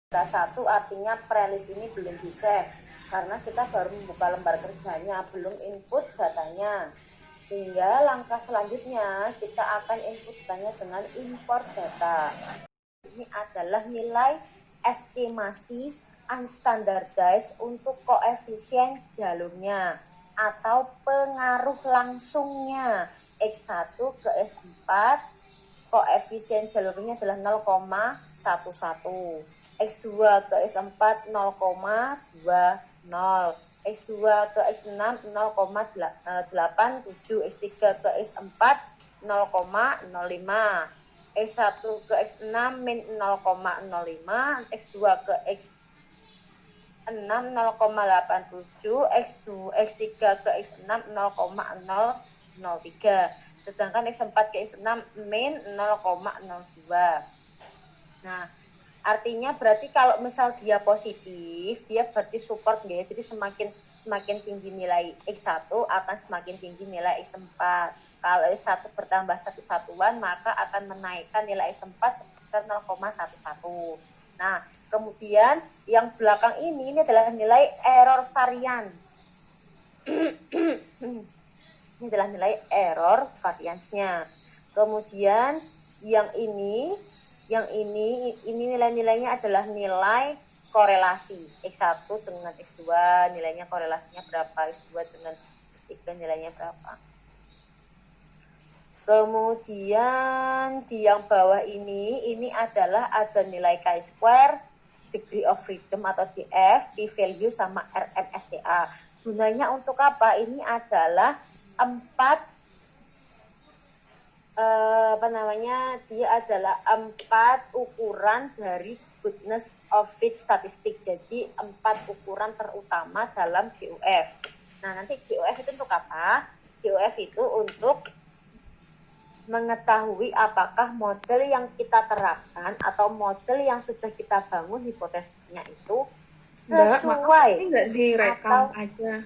Satu artinya prelist ini belum di save karena kita baru membuka lembar kerjanya, belum input datanya. Sehingga langkah selanjutnya kita akan input datanya dengan import data. Ini adalah nilai estimasi unstandardized untuk koefisien jalurnya atau pengaruh langsungnya X1 ke X4. Koefisien jalurnya adalah 0,11. X2 ke X4 0,20, X2 ke X6 0,87, X3 ke X4 0,05, X1 ke X6 min 0,05, X2 ke X6 0,87, X3 ke X6 0,003, sedangkan X4 ke X6 min 0,02. Nah, artinya berarti kalau misal dia positif, dia berarti support ya. Jadi semakin tinggi nilai X1 akan semakin tinggi nilai X4. Kalau X1 bertambah satu satuan, maka akan menaikkan nilai X4 sebesar 0,11. Nah, kemudian yang belakang ini adalah nilai error varian. Ini adalah nilai error variansnya. Kemudian yang ini nilai-nilainya adalah nilai korelasi X1 dengan X2, nilainya korelasinya berapa, X2 dengan X3 nilainya berapa. Kemudian di yang bawah ini adalah ada nilai chi-square, degree of freedom atau DF, p-value sama RMSEA. Gunanya untuk apa? Ini adalah 4 dia adalah 4 ukuran dari goodness of fit statistik. Jadi 4 ukuran terutama dalam GOF. Nah, nanti GOF itu untuk apa? GOF itu untuk mengetahui apakah model yang kita terapkan atau model yang sudah kita bangun hipotesisnya itu sesuai nggak direkam aja,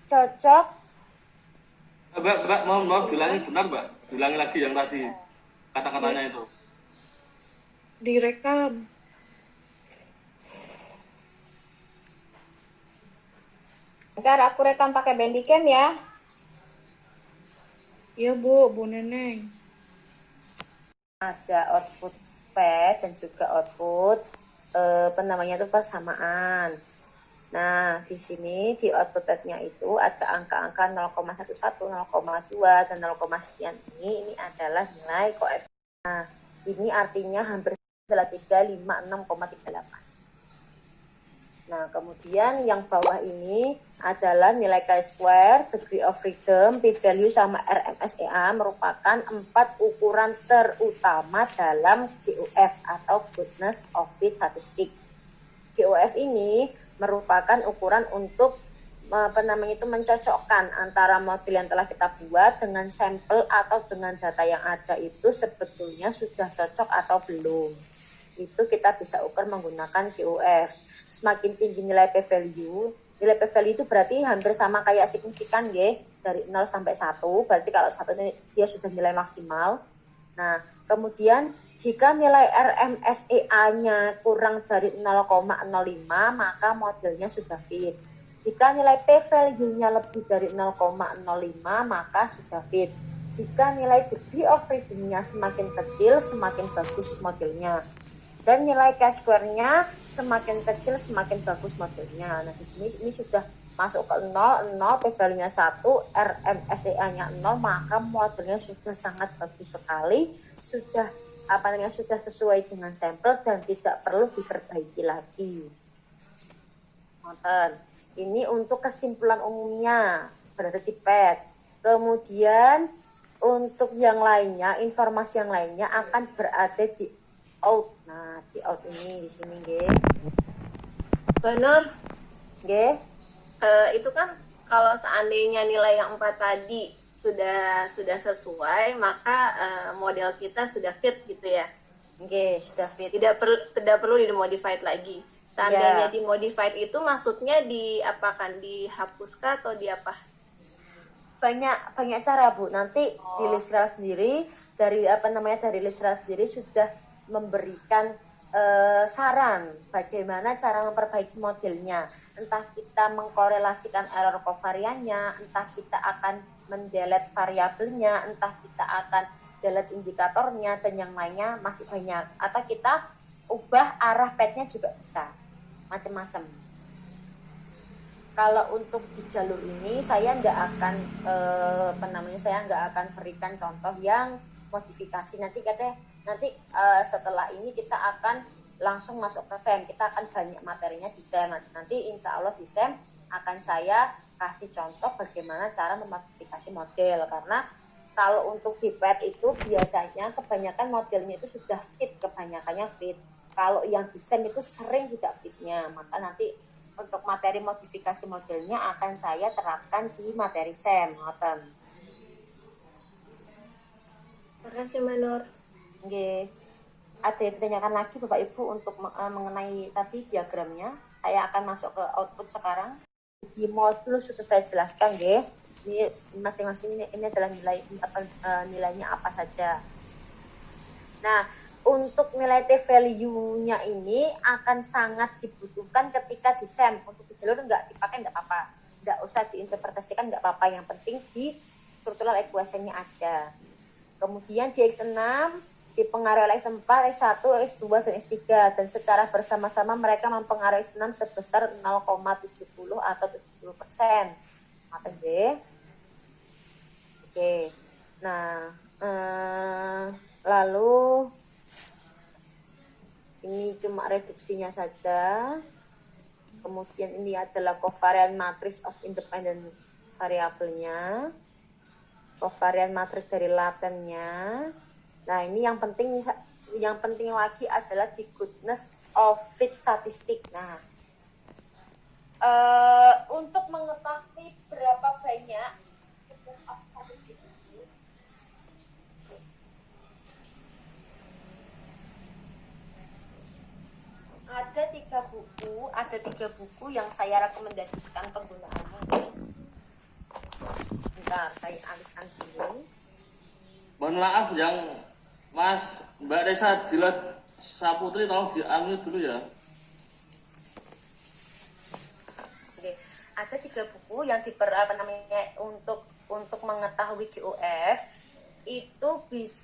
cocok. Mbak, maaf diulangi benar, Mbak. Diulangi lagi yang tadi kata-katanya itu. direkam. Ntar aku rekam pakai Bandicam ya. Iya Bu Neneng. Ada output P dan juga output itu persamaan. Nah, di sini di output tab-nya itu ada angka-angka 0,11, 0,2 dan 0, sekian ini adalah nilai koefisien. Nah, ini artinya hampir adalah 356,38. Nah, kemudian yang bawah ini adalah nilai chi-square, degree of freedom, p-value sama RMSEA merupakan 4 ukuran terutama dalam GOF atau goodness of fit statistik. GOF ini merupakan ukuran untuk mencocokkan antara model yang telah kita buat dengan sampel atau dengan data yang ada itu sebetulnya sudah cocok atau belum. Itu kita bisa ukur menggunakan GOF. Semakin tinggi nilai p-value itu berarti hampir sama kayak signifikan ya, dari 0 sampai 1, berarti kalau 1 ini dia sudah nilai maksimal. Nah, kemudian jika nilai RMSEA-nya kurang dari 0,05, maka modelnya sudah fit. Jika nilai p-value-nya lebih dari 0,05, maka sudah fit. Jika nilai degree of freedom-nya semakin kecil, semakin bagus modelnya. Dan nilai chi-square-nya semakin kecil, semakin bagus modelnya. Nah, di sini ini sudah masuk ke 0, p-value-nya 1, RMSEA-nya 0, maka modelnya sudah sangat bagus sekali, sudah sesuai dengan sampel dan tidak perlu diperbaiki lagi. Ini untuk kesimpulan umumnya berada di PET. Kemudian untuk yang lainnya, informasi yang lainnya akan berada di out. Nah, di out ini di sini nggih. Benar. Nggih. Itu kan kalau seandainya nilai yang 4 tadi sudah sesuai, maka model kita sudah fit gitu ya. Nggih, sudah fit. Tidak perlu dimodified lagi. Seandainya dimodified itu maksudnya diapakan, dihapuskan atau di apa? Banyak cara, Bu. Nanti di Lisra sendiri dari dari Lisra sendiri sudah memberikan saran bagaimana cara memperbaiki modelnya. Entah kita mengkorelasikan error covariannya, entah kita akan mendelete variabelnya, entah kita akan delete indikatornya, dan yang lainnya masih banyak. Atau kita ubah arah path-nya juga bisa, macam-macam. Kalau untuk di jalur ini saya nggak akan saya nggak akan berikan contoh yang modifikasi. Nanti setelah ini kita akan langsung masuk ke SEM. Kita akan banyak materinya di SEM. Nanti insya Allah di SEM akan saya kasih contoh bagaimana cara memodifikasi model. Karena kalau untuk di PET itu biasanya kebanyakan modelnya itu sudah fit, kebanyakannya fit. Kalau yang di SEM itu sering tidak fitnya. Maka nanti untuk materi modifikasi modelnya akan saya terapkan di materi SEM. Makasih Manur. Oke. Ada yang ditanyakan lagi Bapak Ibu untuk mengenai tadi diagramnya? Saya akan masuk ke output sekarang. Di modul sudah saya jelaskan, nggih. Ini masing-masing ini adalah nilainya apa saja. Nah, untuk nilai T-value-nya ini akan sangat dibutuhkan ketika di SEM. Untuk di jalur nggak dipakai nggak apa-apa. Nggak usah diinterpretasikan nggak apa-apa. Yang penting di structural equation-nya aja. Kemudian di X6 dipengaruhi oleh X4, X1, X2, dan X3. Dan secara bersama-sama mereka mempengaruhi X6 sebesar 0,70 atau 70%. Apa J? Oke. Nah, lalu ini cuma reduksinya saja. Kemudian ini adalah covariant matrix of independent variabelnya. Covariant matrix dari latennya. Nah, ini yang penting lagi adalah the goodness of fit statistik. Nah, untuk mengetahui berapa banyak goodness of statistik itu, ada tiga buku yang saya rekomendasikan penggunaannya. Sebentar, saya alihkan dulu. Mohon maaf yang Mbak Desa Jilat Saputri tolong di-unmute dulu ya. Oke, ada 3 buku yang untuk mengetahui GOF itu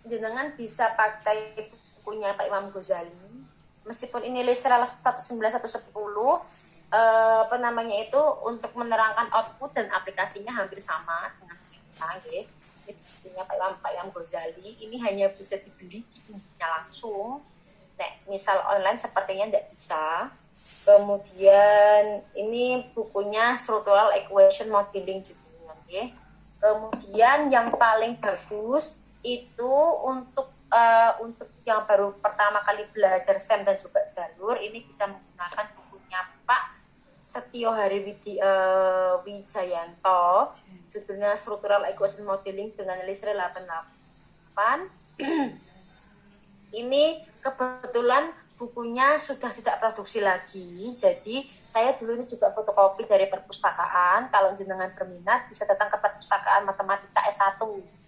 jenengan bisa pakai bukunya Pak Imam Ghazali. Meskipun ini Lisra 19110 itu untuk menerangkan output dan aplikasinya hampir sama dengan kita, punya Pak Imam Ghazali. Ini hanya bisa dibeli langsung. Misal online sepertinya tidak bisa. Kemudian ini bukunya Structural Equation Modeling judulnya. Kemudian yang paling bagus itu untuk yang baru pertama kali belajar SEM dan juga jalur, ini bisa menggunakan bukunya Pak Setio Hari Wijayanto, judulnya Structural Equation Modeling dengan Lisra 88. Ini kebetulan bukunya sudah tidak produksi lagi, jadi saya dulu ini juga fotokopi dari perpustakaan. Kalau jenengan berminat bisa datang ke perpustakaan matematika S1,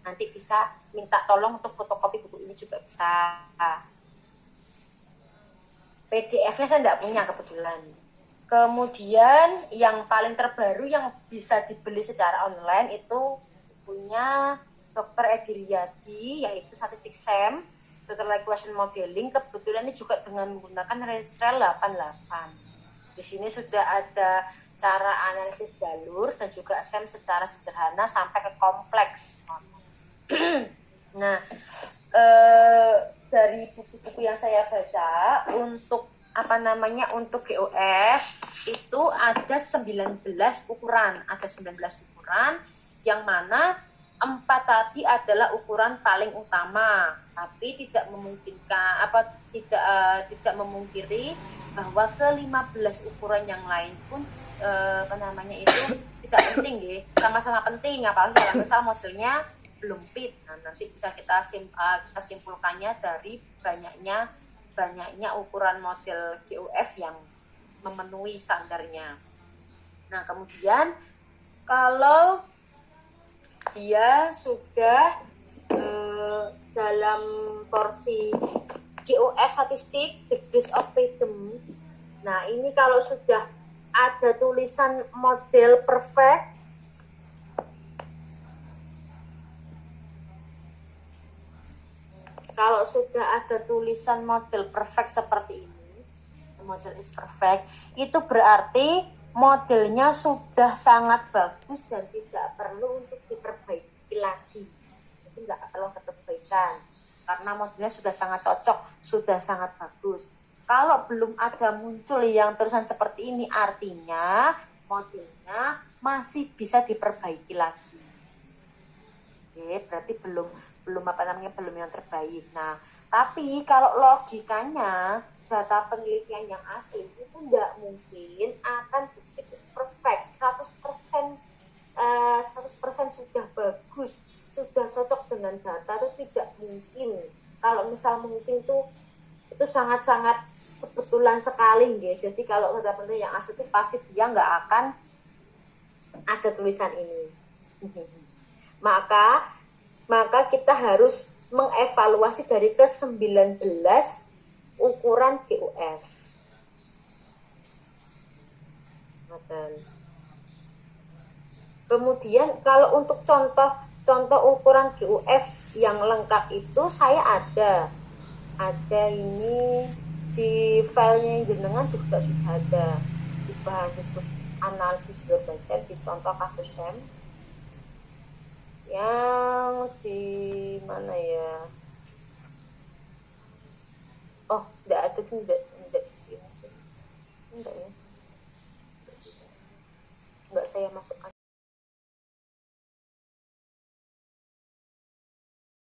nanti bisa minta tolong untuk fotokopi buku ini juga bisa. PDF-nya saya tidak punya kebetulan. Kemudian yang paling terbaru yang bisa dibeli secara online itu punya Dr. Edi Riyadi, yaitu statistik SEM, Structural Equation Modeling. Kebetulan ini juga dengan menggunakan Lisra 88. Di sini sudah ada cara analisis jalur dan juga SEM secara sederhana sampai ke kompleks. Nah, dari buku-buku yang saya baca untuk untuk GOF itu ada 19 ukuran. Ada 19 ukuran yang mana 4 tadi adalah ukuran paling utama, tapi tidak memungkiri bahwa ke-15 ukuran yang lain pun itu tidak penting ya, sama-sama penting, apalagi kalau misal modelnya belum fit. Nah, nanti bisa kita simpulkannya dari banyaknya ukuran model GOF yang memenuhi standarnya. Nah, kemudian kalau dia sudah dalam porsi GOF statistik, degrees of freedom. Nah, ini kalau sudah ada tulisan model perfect, kalau sudah ada tulisan model perfect seperti ini, model is perfect, itu berarti modelnya sudah sangat bagus dan tidak perlu untuk diperbaiki lagi. Jadi nggak perlu perbaikan karena modelnya sudah sangat cocok, sudah sangat bagus. Kalau belum ada muncul yang tulisan seperti ini, artinya modelnya masih bisa diperbaiki lagi. Oke, berarti belum belum yang terbaik. Nah, tapi kalau logikanya data penelitian yang asli itu tidak mungkin akan perfect 100% 100% sudah bagus, sudah cocok dengan data, itu tidak mungkin. Kalau misal mungkin itu sangat-sangat kebetulan sekali gitu. Jadi kalau data penelitian yang asli itu pasti dia nggak akan ada tulisan ini. Maka kita harus mengevaluasi dari ke-19 ukuran GUF. Kemudian kalau untuk contoh ukuran GUF yang lengkap itu saya ada ini di filenya jenengan juga sudah ada di bahan diskusi analisis urban set di contoh kasus SEM yang di mana ya? Oh, tidak ada, tidak di sini sih. Enggak ya? Enggak saya masukkan